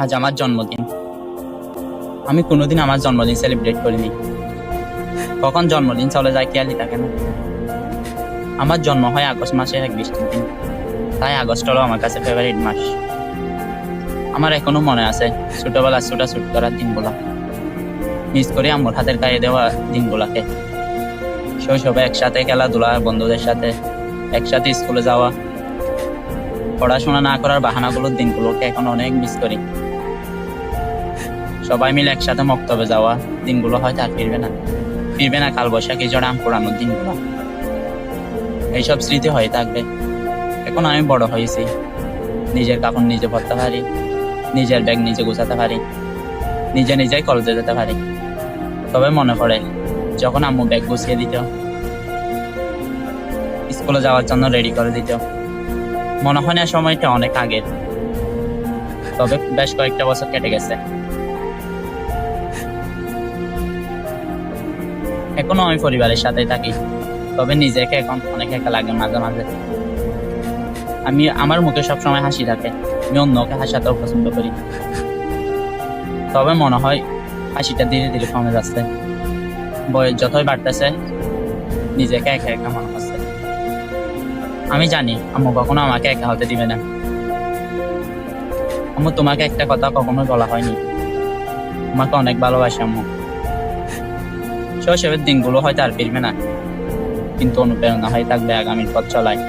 আজ আমার জন্মদিন। আমি কোনোদিন আমার জন্মদিন সেলিব্রেট করিনি। কখন জন্মদিন চলে যায় খেয়ালই থাকে না। আমার জন্ম হয় আগস্ট মাসের এক বৃষ্টির দিন, তাই আগস্ট হলো আমার কাছে ফেভারিট মাস। আমার এখনো মনে আছে ছোটবেলার ছোটাছুট করার দিনগুলো, মিস করি আম্মুর হাতের গায়ে দেওয়া দিনগুলাকে। শৈশবে একসাথে খেলাধুলা, বন্ধুদের সাথে একসাথে স্কুলে যাওয়া, পড়াশোনা না করার বাহানাগুলোর দিনগুলোকে এখন অনেক মিস করি। সবাই মিলে একসাথে মক্তবে যাওয়া দিনগুলো হয়তো আর ফিরবে না কালবৈশাখী ঝড়ে আম পোড়ানোর দিনগুলো। এইসব স্মৃতি হয়ে থাকবে। এখন আমি বড় হয়েছি, নিজের কাপড় নিজে পরতে পারি, নিজের ব্যাগ নিজে গুছাতে পারি, নিজেই কলেজে যেতে পারি। তবে মনে পড়ে যখন আম্মু ব্যাগ গুছিয়ে দিত, স্কুলে যাওয়ার জন্য রেডি করে দিত। মনে হয় না সময়টা অনেক আগের, তবে বেশ কয়েকটা বছর কেটে গেছে। এখনো আমি পরিবারের সাথে থাকি, তবে নিজেকে এখন অনেক একা লাগে মাঝে মাঝে। আমার মুখে সবসময় হাসি থাকে, আমি অন্যকে হাসাতেও পছন্দ করি। তবে মনে হয় হাসিটা ধীরে ধীরে কমে যাচ্ছে। বয়স যতই বাড়তেছে নিজেকে একা একা মনে হচ্ছে। আমি জানি আম্মু কখনো আমাকে একা হতে দিবে না। আম্মু, তোমাকে একটা কথা কখনোই বলা হয়নি, তোমাকে অনেক ভালোবাসি আম্মু। শৈশবের দিনগুলো হয়তো আর ফিরবে না, কিন্তু অনুপ্রেরণা হয়ে থাকবে আগামীর পথ চলায়।